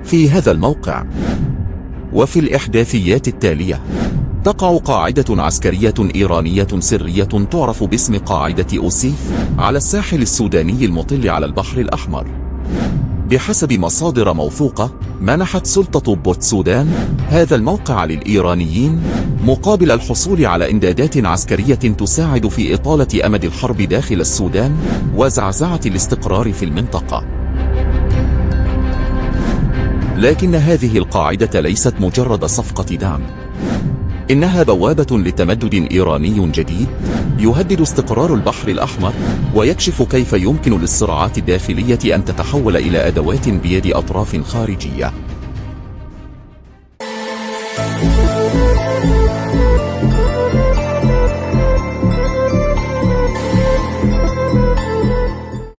في هذا الموقع. وفي الإحداثيات التالية تقع قاعدة عسكرية إيرانية سرية تعرف باسم قاعدة أوسيف على الساحل السوداني المطل على البحر الأحمر. بحسب مصادر موثوقة، منحت سلطة بورتسودان هذا الموقع للإيرانيين مقابل الحصول على إمدادات عسكرية تساعد في إطالة أمد الحرب داخل السودان وزعزعة الاستقرار في المنطقة. لكن هذه القاعدة ليست مجرد صفقة دعم، إنها بوابة لتمدد إيراني جديد يهدد استقرار البحر الأحمر ويكشف كيف يمكن للصراعات الداخلية أن تتحول إلى أدوات بيد أطراف خارجية.